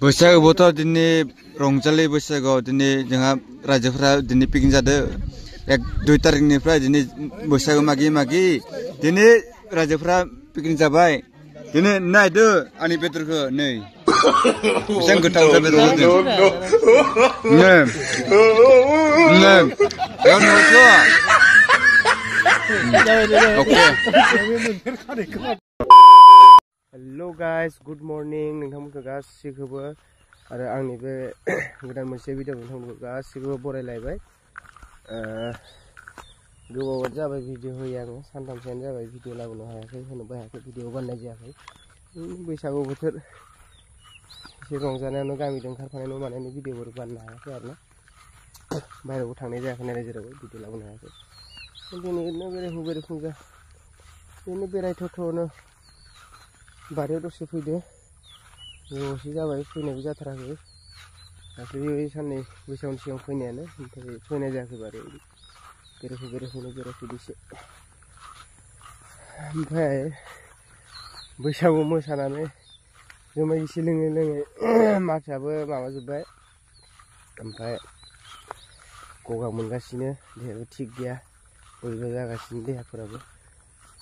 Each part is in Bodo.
बैसागुबोथ' दिनै रंजालि बैसागुआव दिनै जोंहा रायजोफोरा दिनै पिकनिक जादों 1-2 तारिखनिफ्राय दिनै बैसागु मागि मागि दिनै रायजोफोरा पिकनिक जाबाय दिनै नायदो आंनि बेदरखौ नै बेसेबां गोथाव बेदर होदों हेलो गाइस गुड मर्निं नोंथांमोनखौ गासिखौबो आरो आंनि बे गोदान मोनसे भिडिअ नोंथांमोनखौ गासिखौबो बरायलायबाय गोबाव जाबाय भिडिअ होयो आङो सानथामसोआनो जाबाय भिडिअ लाबोनो हायाखै होनोबो हायाखै भिडिअ बानायनाय जायाखै बैसागु बोथोर एसे रंजानायावनो गामिजों ओंखारफानाय मानायनि भिडिअफोर बानायनो हायाखै आरोना बाहेरायावबो थांनाय जायाखै नालाय जेरावबो भिडिअ लाबोनो हायाखै दिनै ओरैनो बेरायफुंजा बिदिनो बेरायथावथावनो बारियाव दसे फैदो गोबावसो जाबाय फैनायबो जाथाराखै दाख्लै साननै बैसागुनि सिगां फैनायानो ओमफ्राय फैनाय जायाखै बारियाव बेरायफैदोसो ओमफ्राय बैसागु मोसानानै जुमाय एसे लोङै मानसियाबो माबाजोब्बाय ओमफ्राय गगा मोनगासिनो देहायाबो थिग गैया बयबो जागासिनो देहाफोराबो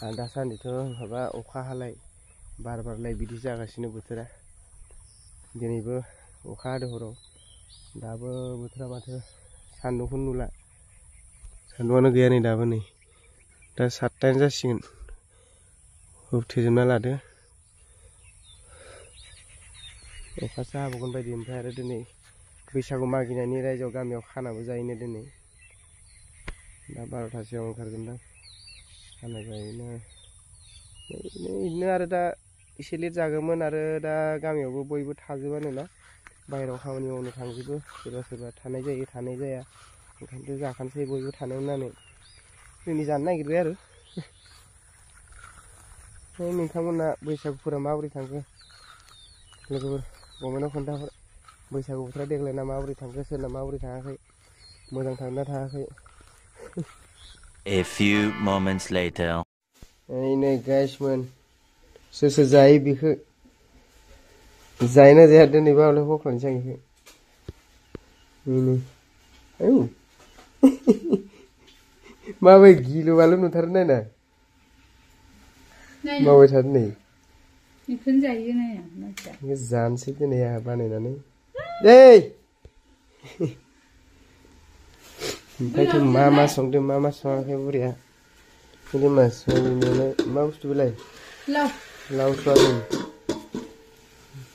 आरो दासान्दिथ' माबा अखा हालाय बार बारलाय बिदि जागासिनो बोथोरा दिनैबो अखा हादों हराव दाबो बोथोरा माथो सान्दुंखौनो नुला सान्दुंआनो गैया नै दाबो नै दा 7टायानो जासिगोन होबथेजोबना लादो अखासो हाबावगोन बायदि ओमफ्राय आरो दिनै बैसागु मागिनायनि रायजोआव गामियाव खानाबो जायोनो दिनै दा 12टासोआव ओंखारगोनदां खाना जायोनो बिदिनो आरो दा एसे लेट जागौमोन आरो दा गामियावबो बयबो थाजोबानो ना बाहेरायाव खामानि मावनो थांजोबो सोरबा थानाय जायो थानाय जाया ओंखायनोथ' जाखानोसै बयबो थानो होननानै जोंनि जानो नागिरबाय आरो नोंथांमोना बैसागुफोरा माबोरै थांखो लोगोफोर कमेन्टआव खोन्थाहर बैसागु बोथोरा देग्लायना माबोरै थांखो सोरना माबोरै थाङाखै मोजां थांना थाङाखै A few moments later नै गाइसमोन सोर जायो बेखौ जायोना जाया दिनैबा हले हख्लायनोसै आं बेखौ माबाय गिलु बालु नुथारो नायना मावबाय थादो नै जानोसै दिनै आंहा बानायनानै ओमफ्रायथ' मा संदों मा सङाखै बुरिया मा बुस्थु बेलाय लाव सवाबिन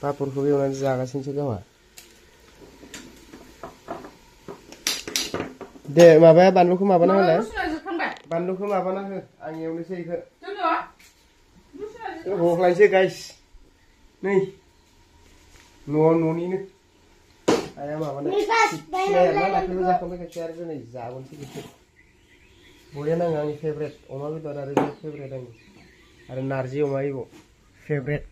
पापरखौ एवनानै जागासिनोसो गावहा दे माबाया बानलुखौ माबाना होलाय बानलुखौ माबाना हो आं एवनोसै बेखौ हख्लायनोसै गाइस नै न'निनो आया माबानाय दाख्लैबो जाखांबाय खायसे आरो दिनै जाबोनोसै बेखौ बरिया नाङो आंनि फेभरेट अमा बेदर आरो बे फेभरेट आंनि आरो नारजि अमा इब फेभरेट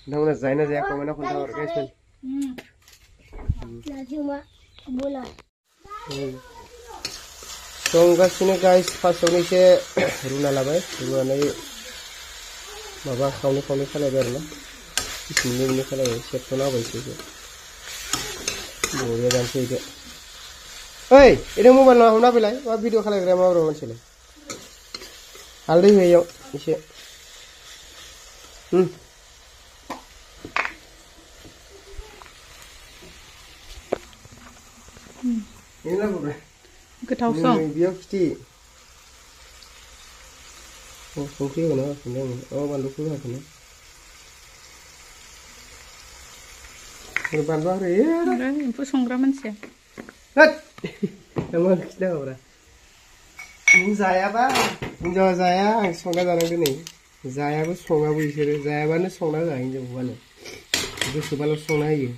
नोंथांमोना जायोना जाया कमेन्टआव खोन्थाहर गाइसमोन संगासिनो गाइस फार्स्टआवनो एसे रुना लाबाय रुनानै माबा खावनै खालायबाय आरोना मिनि खालायबाय सेबस'ना होबाय एसे बरिया जानोसै इदो ओइ इदो मबाइल हमना फैलाय मा भिडिअ खालायग्राया माब्रै मानसिलाय हालदै हो इयाव एसे गोथाव सं बेयाव खिथि संख्रि होना होफिनदों आङो बानलुखौ होआखैना बानलुआ होयो एम्फौ संग्रा मानसिया मा खिथि नांगौब्रा नों जायाबा हिनजावा जाया आं संना जानांगौ नै जायाबो सङाबो बिसोरो जायाबानो संना होआ हिनजावखौबानो गोसोबाल' संना होयो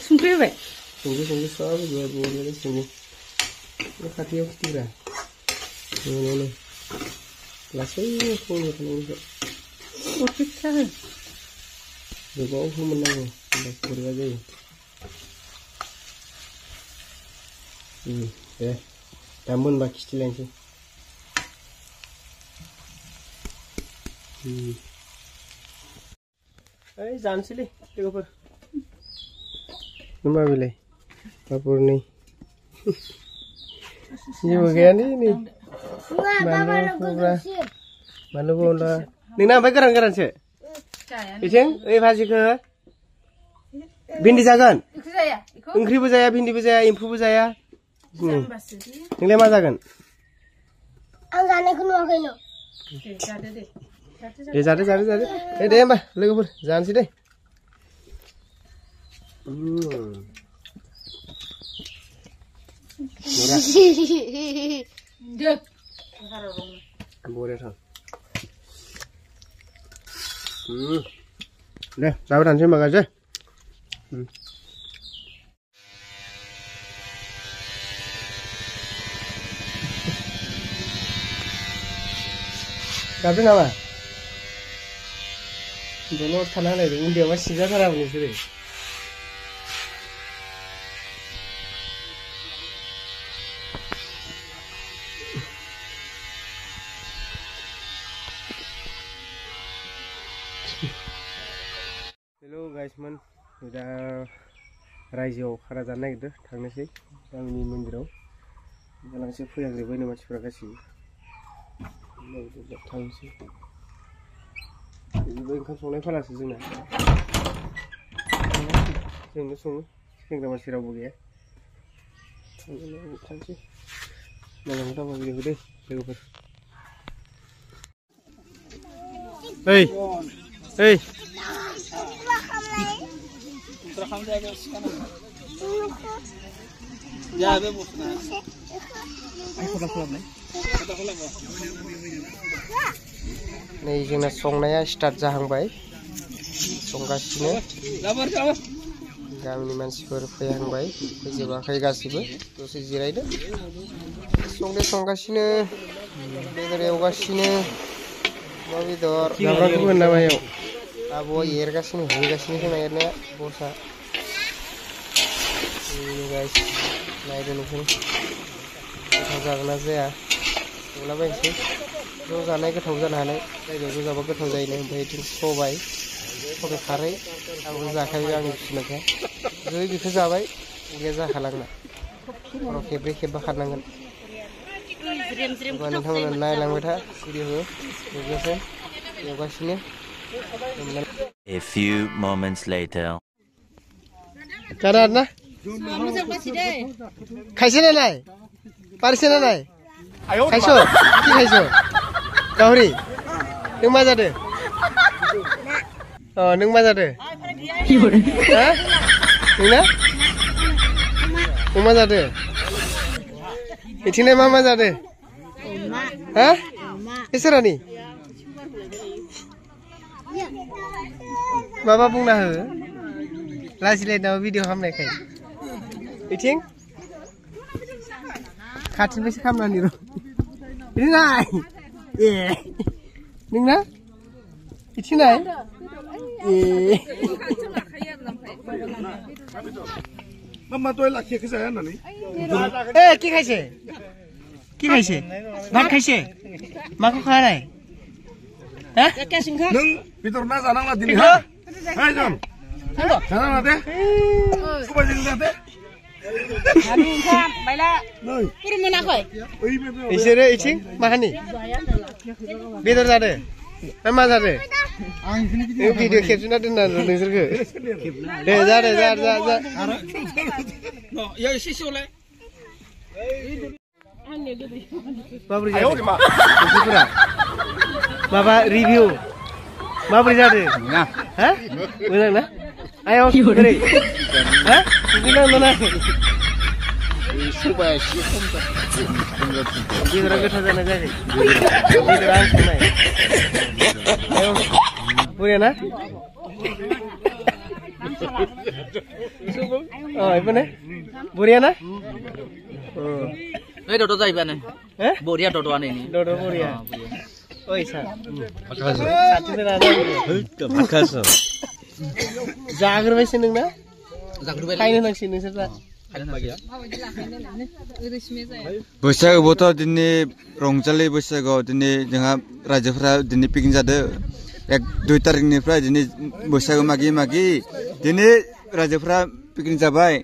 संख्रि होबाय संख्रि सब होबाय बरिया संख्रि खाथियाव खिथिग्रा लासैनो संनो थानांगौ अरखि फिसा हो गोबाव फोमोननांगौ होमबा बरिया जायो दे दा मोनबा खिथिलायनोसै ओइ जानोसैलै लोगोफोर मा बेलाय बाबुरनि जेबो गैया नै बानलु बन्दा नोंना ओमफ्राय गोरान गोरानसो बिथिं ओइ भाजिखौ भिन्दि जागोन ओंख्रिबो जाया भिन्दिबो जाया एम्फौबो जाया नोंलाय मा जागोन आं जानायखौ नुवाखै नों दे जादो जादो जादो दे होमबा लोगोफोर जानोसै दे बरिया दे जाबाय थानोसै होमबा गासै गाबदों नामा दलर थाना होलायदों उन्दैयावबा सिजाथारामोन नोंसोरो हेलो गाइसमोन दा रायजोआव खाना जानो नागिरदों थांनोसै गामिनि मन्दिराव जालांसै फैहांजोब्बायनो मानसिफ्रा गासिबो थांनोसै बेबो ओंखाम संनाय फालासो जोंना जोंनो सङो सेंग्रा मानसि रावबो गैया थांसै मोजां दामा भिडिअखौ दै लोगोफोर ओइ ओइ नै जोंना संनाया स्टार्ट जाहांबाय संगासिनो गामिनि मानसिफोर फैहांबाय फैजोबाखै गासिबो दसे जिरायदो संगासिनो बेदर एवगासिनो अमा बेदर जाब्राखौबो होन नामायाव आब'आ एरगासिनो होगासिनो जोंना एरनाया बसा नायदो नोंसोर गोथाव जागोन ना जाया संलाबायनोसै ज' जानाय गोथाव जानो हानाय जायगायाव ज' जाबा गोथाव जायोनो ओमफ्राय बिथिं सबाय खारै आंबो जाखायो आंनि फिसिनायखा जै बेखौ जाबाय उदैया जाखालांना हराव खेब्रै खेबबा खारनांगोन होमबा नोंथांमोना नायलांबाय था भिडिअखौ जोबजासे एवगासिनो A few moments later. जाना ना खायसे नालाय पारसे नालाय खायस' कि खायस' गाहरि नों मा जादो अ नों मा जादो हा नोंना अमा जादो बिथिंलाय मा जादो हा इसोरानि माबा बुंना हो लाजिलायनायाव भिडिअ खालामनायखाय बिथिं खाथिनिफ्रायसो खालामनानै र' बिदि नाय ए नोंना बिथिं नाय ए मा दय लाखियाखै जाया होननानै ए কি খাইছে ভাত খাইছে माखौ खानाय हा नों बेदर ना जानांला दिनै हा हाय जन जानांला दे सबायजों जादे Kami kan, baiklah. Kirim mana kau? Isere icing mahani. Bedor ada. Nama ada. Ini video caption ada nana dengar ke? Ada. No, ya isi soleh. Babri jadi. Baba review. Babri jadi. Nah. Hah? Benar na? Ayo. Beri. Hah? Benar mana? Supaya sih Bedor agak saja naga sih. Bedor langsung naik. Ayo. Boleh na? Oh, apa nih? Boleh na? Oh. Ini dodo saya ibaratnya. Boria dodoan ini. Dodo boria. Oh isa. Makasih. Satu tenaga. Makasih. Jagur masih neng na? Zagur beli. Kain neng sini serta. बैसागुबोथ' दिनै रंजालि बैसागुआव दिनै जोंहा रायजोफोरा दिनै पिकनिक जादों 1-2 तारिखनिफ्राय दिनै बैसागु मागि मागि दिनै रायजोफोरा पिकनिक जाबाय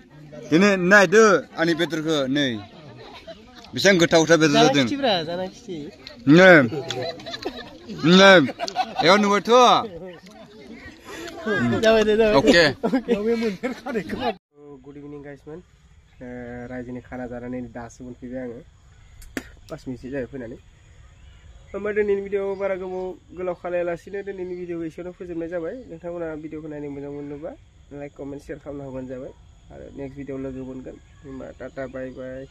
दिनै नायदो आंनि बेदरखौ नै बेसेबां गोथाव बेदर जादों एयाव नुबायथ' अके गुड इभिनिं गाइसमोन रायजोनि खाना जानानै दासो मोनफैबाय आङो 5 मिनिटसो जाबाय फैनानै होमबा दिनैनि भिडिअ बारा गोलाव खालायालासिनो दिनैनि भिडिअखौ एसेयावनो फोजोबनाय जाबाय नोंथांमोना भिडिअखौ नायनो मोजां मोनोबा लाइक कमेन्ट शेयार खालामना होबानो जाबाय आरो नेक्स्ट भिडिअ लोगो मोनगोन होमबा टाटा बाय बाय